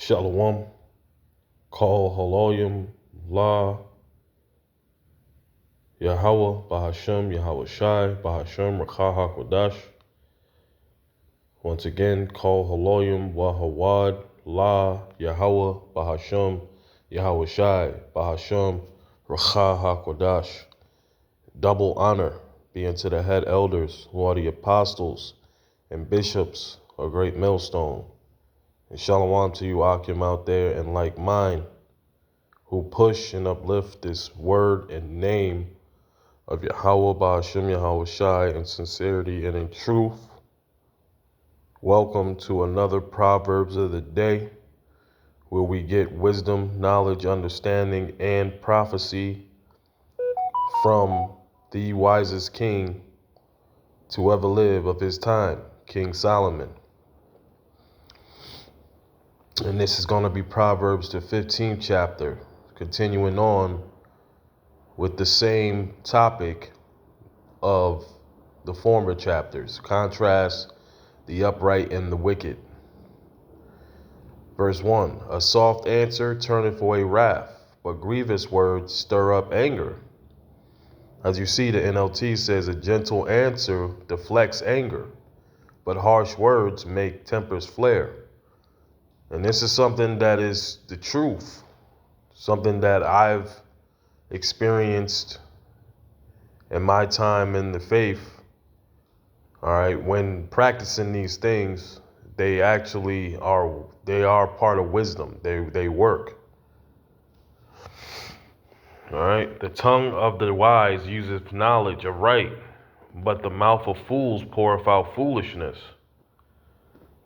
Shalom, Kol Haloyim, La, Yahweh, Bahashem, Yahweh Shai, Bahashem, Rakha HaKodash. Once again, Kol Haloyim, Wahawad, La, Yahweh, Bahashem, Yahweh Shai, Bahashem, Rakha HaKodash. Double honor be unto the head elders, who are the apostles and bishops, a great millstone. And shalom to you, Akim, out there, and like mine, who push and uplift this word and name of Yahweh Ba'ashem Yahweh Shai in sincerity and in truth. Welcome to another Proverbs of the day, where we get wisdom, knowledge, understanding, and prophecy from the wisest king to ever live of his time, King Solomon. And this is going to be Proverbs, the 15th chapter, continuing on with the same topic of the former chapters. Contrast the upright and the wicked. Verse 1, a soft answer turneth away wrath, but grievous words stir up anger. As you see, the NLT says a gentle answer deflects anger, but harsh words make tempers flare. And this is something that is the truth, something that I've experienced in my time in the faith. All right, when practicing these things, they actually are part of wisdom. They work. All right, the tongue of the wise useth knowledge of right, but the mouth of fools poureth out foolishness.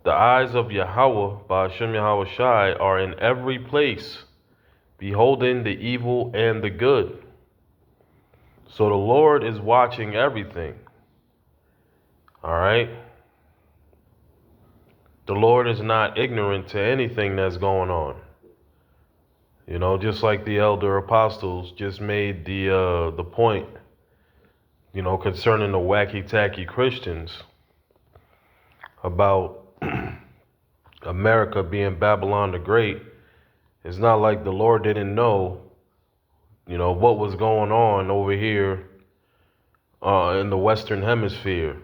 The eyes of Yahweh, Ba'ashem Yahweh Shai, are in every place, beholding the evil and the good. So the Lord is watching everything. All right? The Lord is not ignorant to anything that's going on. You know, just like the elder apostles just made the point, you know, concerning the wacky-tacky Christians about America being Babylon the Great. It's not like the Lord didn't know, you know, what was going on over here in the Western Hemisphere.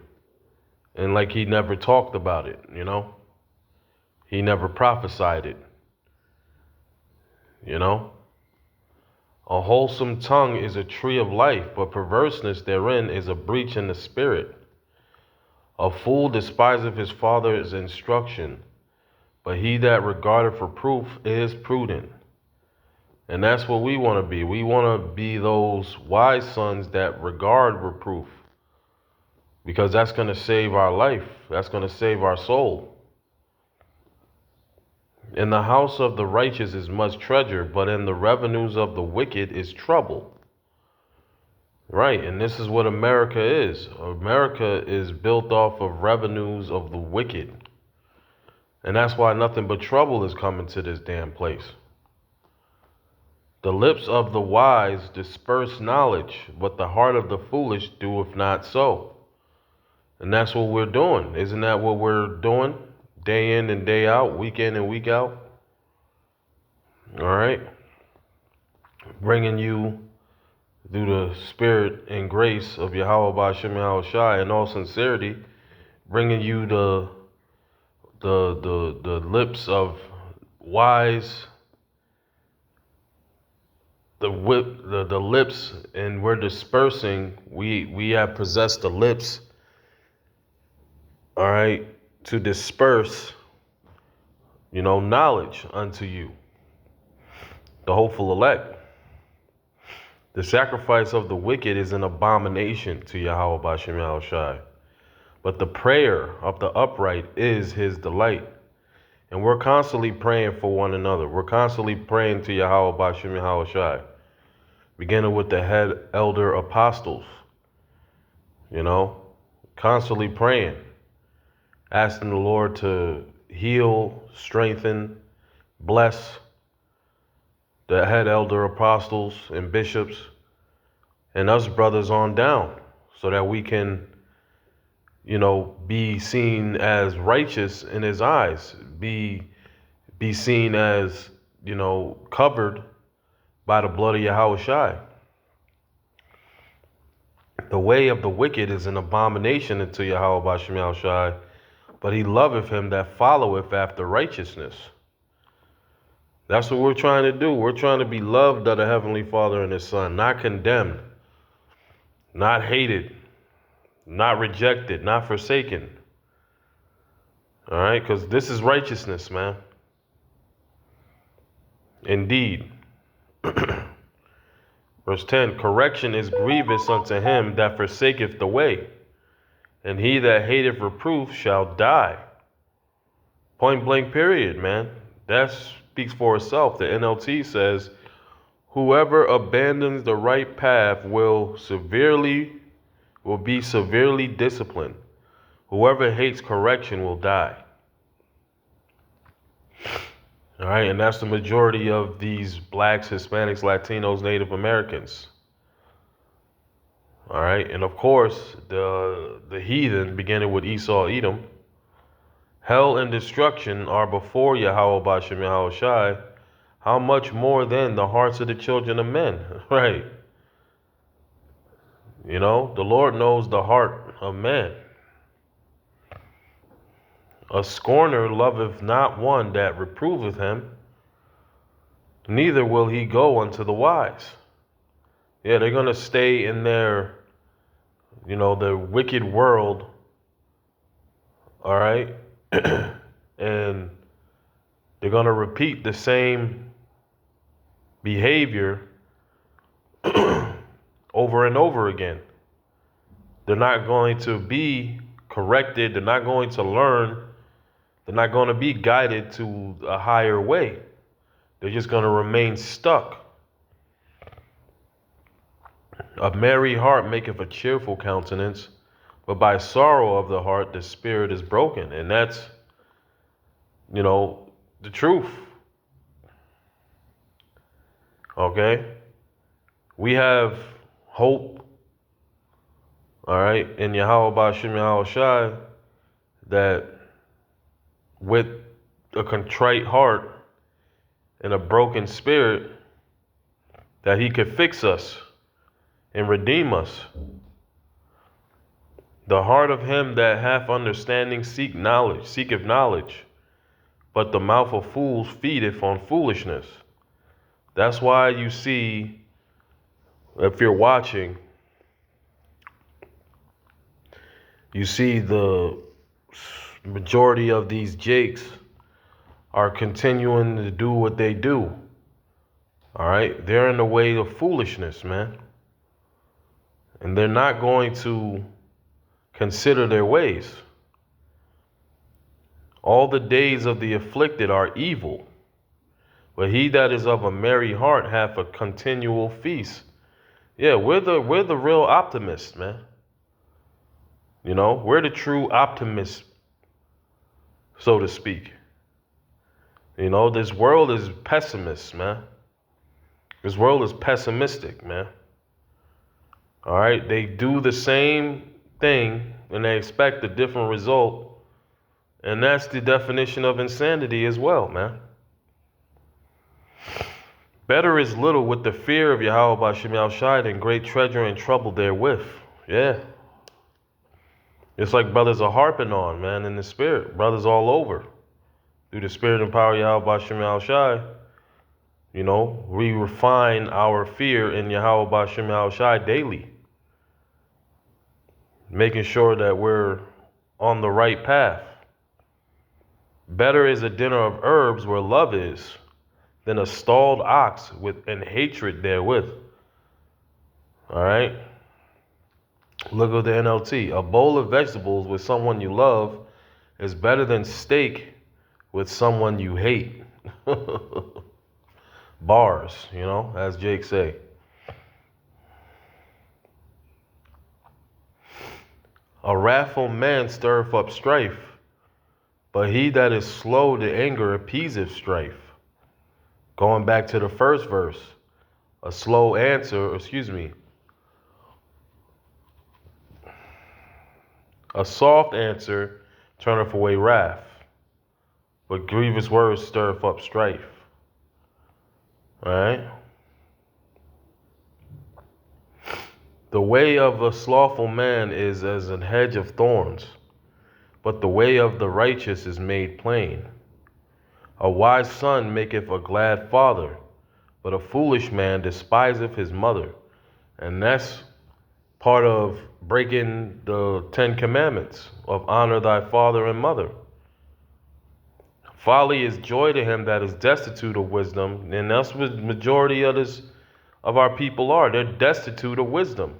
And like he never talked about it, you know. He never prophesied it, you know. A wholesome tongue is a tree of life, but perverseness therein is a breach in the spirit. A fool despiseth his father's instruction, but he that regardeth reproof is prudent. And that's what we want to be. We want to be those wise sons that regard reproof, because that's going to save our life. That's going to save our soul. In the house of the righteous is much treasure, but in the revenues of the wicked is trouble. Right, and this is what America is. America is built off of revenues of the wicked. And that's why nothing but trouble is coming to this damn place. The lips of the wise disperse knowledge, but the heart of the foolish doeth not so. And that's what we're doing. Isn't that what we're doing? Day in and day out, week in and week out. All right. Bringing you through the spirit and grace of Yahweh Ba'ashem Yahweh Shai, in all sincerity, bringing you the lips of wise, the lips, and we're dispersing. We have possessed the lips, all right, to disperse, you know, knowledge unto you, the hopeful elect. The sacrifice of the wicked is an abomination to Yahweh Ba'ashem Yahweh Shai, but the prayer of the upright is his delight. And we're constantly praying for one another. We're constantly praying to Yahweh Ba'ashem Yahweh Shai, beginning with the head elder apostles, you know, constantly praying, asking the Lord to heal, strengthen, bless the head elder apostles and bishops and us brothers on down, so that we can, you know, be seen as righteous in his eyes, be be seen as, covered by the blood of Yahushua. The way of the wicked is an abomination unto Yahweh Bashem Yahushua, but he loveth him that followeth after righteousness. That's what we're trying to do. We're trying to be loved of the Heavenly Father and His Son, not condemned, not hated, not rejected, not forsaken. All right, because this is righteousness, man. Indeed. Verse 10, correction is grievous unto him that forsaketh the way, and he that hateth reproof shall die. Point blank period, man. That speaks for itself. The NLT says, whoever abandons the right path will be severely disciplined. Whoever hates correction will die. All right, and that's the majority of these blacks, Hispanics, Latinos, Native Americans. All right, and of course, the heathen, beginning with Esau, Edom. Hell and destruction are before Yahweh Bashem Yahushai. How much more then the hearts of the children of men? Right. The Lord knows the heart of man. A scorner loveth not one that reproveth him, neither will he go unto the wise. Yeah, they're going to stay in their, their wicked world, all right? And they're going to repeat the same behavior over and over again. They're not going to be corrected. They're not going to learn. They're not going to be guided to a higher way. They're just going to remain stuck. A merry heart maketh a cheerful countenance, but by sorrow of the heart the spirit is broken. And that's, the truth. Okay? We have hope, all right, in Yahweh Bashem Yahushai, that with a contrite heart and a broken spirit, that He could fix us and redeem us. The heart of him that hath understanding seeketh knowledge, but the mouth of fools feedeth on foolishness. That's why you see, if you're watching, you see the majority of these jakes are continuing to do what they do. All right? They're in the way of foolishness, man. And they're not going to consider their ways. All the days of the afflicted are evil, but he that is of a merry heart hath a continual feast. Yeah, we're the real optimists, man. We're the true optimists, so to speak. This world is pessimist, man. This world is pessimistic, man. All right, they do the same thing and they expect a different result. And that's the definition of insanity as well, man. Better is little with the fear of Yahweh Bashem Yahushai than great treasure and trouble therewith. Yeah. It's like brothers are harping on, man, in the spirit. Brothers all over. Through the spirit and power of Yahweh Bashem Yahushai, we refine our fear in Yahweh Bashem Yahushai daily. Making sure that we're on the right path. Better is a dinner of herbs where love is than a stalled ox and hatred therewith. All right? Look at the NLT. A bowl of vegetables with someone you love is better than steak with someone you hate. Bars, as Jake say. A wrathful man stirreth up strife, but he that is slow to anger appeaseth strife. Going back to the first verse, a soft answer turneth away wrath, but grievous words stir up strife. All right? The way of a slothful man is as an hedge of thorns, but the way of the righteous is made plain. A wise son maketh a glad father, but a foolish man despiseth his mother. And that's part of breaking the 10 Commandments of honor thy father and mother. Folly is joy to him that is destitute of wisdom, and that's what the majority of our people are. They're destitute of wisdom.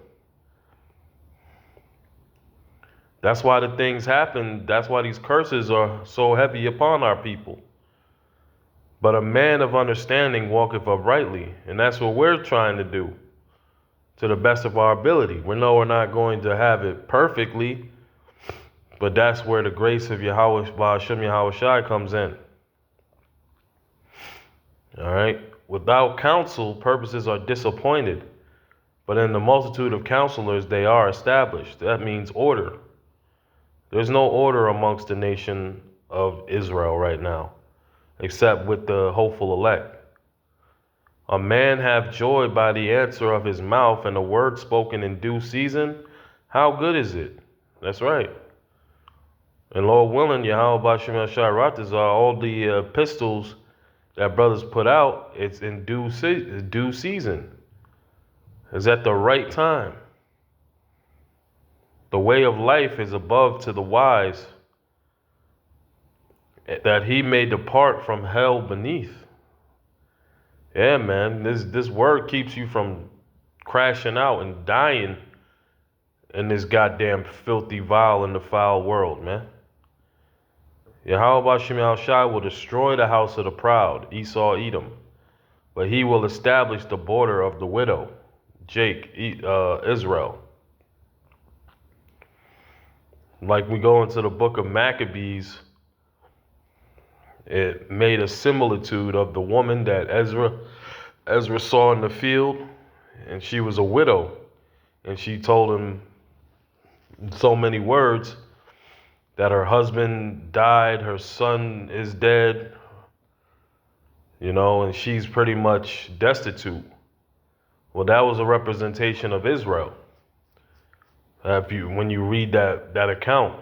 That's why the things happen. That's why these curses are so heavy upon our people. But a man of understanding walketh uprightly, and that's what we're trying to do to the best of our ability. We know we're not going to have it perfectly, but that's where the grace of Yahweh Ba'ashem Yahweh Shai comes in. All right. Without counsel, purposes are disappointed, but in the multitude of counselors, they are established. That means order. There's no order amongst the nation of Israel right now, except with the hopeful elect. A man have joy by the answer of his mouth, and a word spoken in due season. How good is it? That's right. And Lord willing, Yahweh Ba'ashem Shai all the epistles that brothers put out, it's in due season. It's at the right time. The way of life is above to the wise, that he may depart from hell beneath. Yeah, man, this word keeps you from crashing out and dying in this goddamn filthy, vile, and defiled world, man. Yahweh Ba'ashem Shai will destroy the house of the proud, Esau, Edom, but he will establish the border of the widow, Israel. Like we go into the book of Maccabees, it made a similitude of the woman that Ezra saw in the field, and she was a widow, and she told him in so many words that her husband died, her son is dead, and she's pretty much destitute. Well, that was a representation of Israel. When you read that account,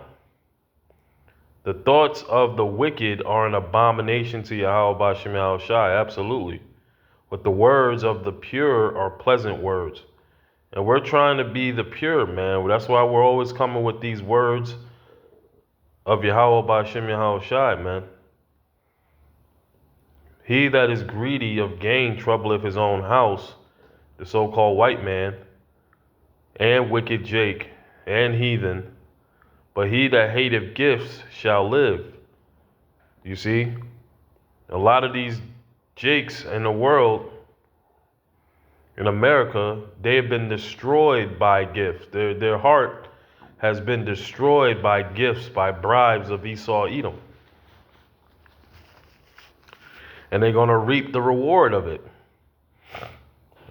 the thoughts of the wicked are an abomination to Yahweh Ba'ashem Yahweh Shai, absolutely. But the words of the pure are pleasant words. And we're trying to be the pure, man. That's why we're always coming with these words of Yahweh Ba'ashem Yahweh Shai, man. He that is greedy of gain troubleth his own house, the so-called white man, and wicked Jake, and heathen, but he that hateth gifts shall live. You see, a lot of these Jakes in the world, in America, they have been destroyed by gifts. Their heart has been destroyed by gifts, by bribes of Esau, Edom. And they're going to reap the reward of it.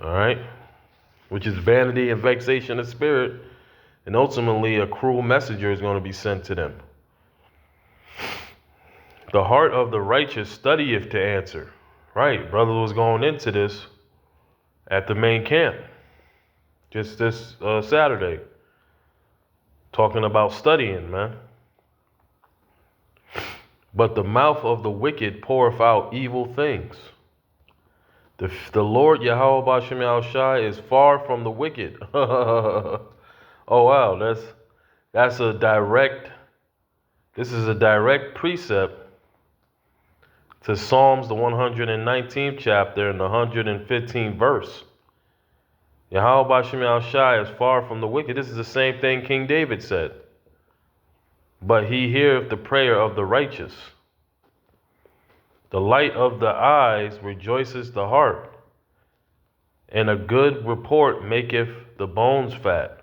All right? Which is vanity and vexation of spirit. And ultimately, a cruel messenger is going to be sent to them. The heart of the righteous studieth to answer. Right, brother was going into this at the main camp just this Saturday. Talking about studying, man. But the mouth of the wicked poureth out evil things. The Lord Yahweh Ba'ashem Yahweh Shai is far from the wicked. Oh wow, this is a direct precept to Psalms, the 119th chapter and the 115th verse. Yahweh Ba'ashem Yahweh Shai is far from the wicked. This is the same thing King David said. But he heareth the prayer of the righteous. The light of the eyes rejoices the heart, and a good report maketh the bones fat.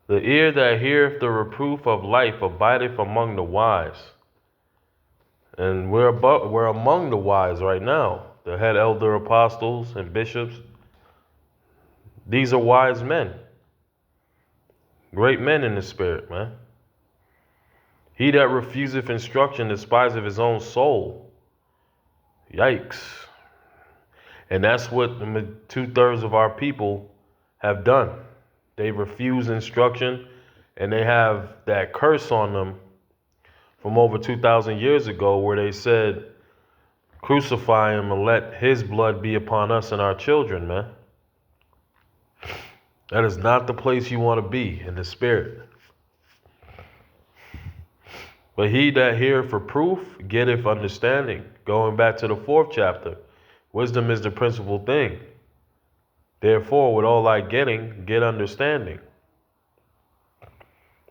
The ear that heareth the reproof of life abideth among the wise. And we're among the wise right now. The head elder apostles and bishops. These are wise men. Great men in the spirit, man. He that refuseth instruction despiseth his own soul. Yikes. And that's what 2/3 of our people have done. They refuse instruction, and they have that curse on them from over 2,000 years ago where they said, crucify him and let his blood be upon us and our children, man. That is not the place you want to be in the spirit. But he that heareth reproof getteth understanding. Going back to the 4th chapter, wisdom is the principal thing. Therefore, with all thy getting, get understanding.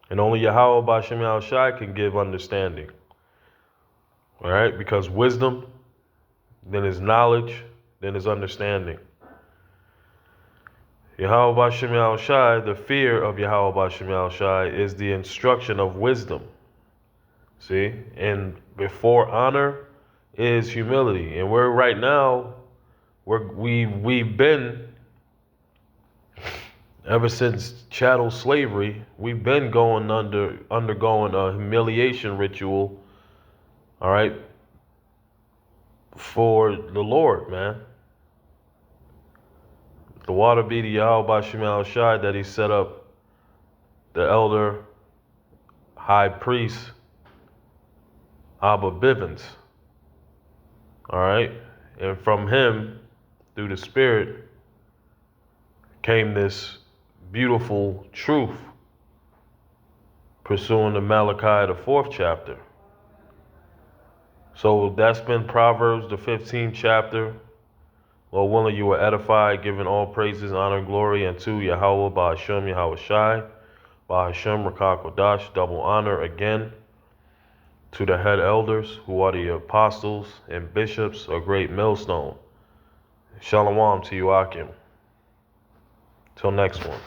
And only Yahweh B'Shem Yahushai can give understanding. All right? Because wisdom, then is knowledge, then is understanding. Yahweh B'Shem Yahushai, the fear of Yahweh B'Shem Yahushai is the instruction of wisdom. See? And before honor is humility. And we're right now, we've been, ever since chattel slavery, we've been undergoing a humiliation ritual, all right, for the Lord, man. The water be the Yahweh B'Shem Yahushai that he set up the elder high priest Abba Bivens. All right. And from him, through the Spirit, came this beautiful truth pursuing the Malachi, the 4th chapter. So that's been Proverbs, the 15th chapter. Lord willing, you are edified, giving all praises, honor, and glory unto Yahweh B'Shem Yahushai, B'Shem Rakah Kodash, double honor again to the head elders who are the apostles and bishops, a great millstone. Shalom to you, Akim. Till next one.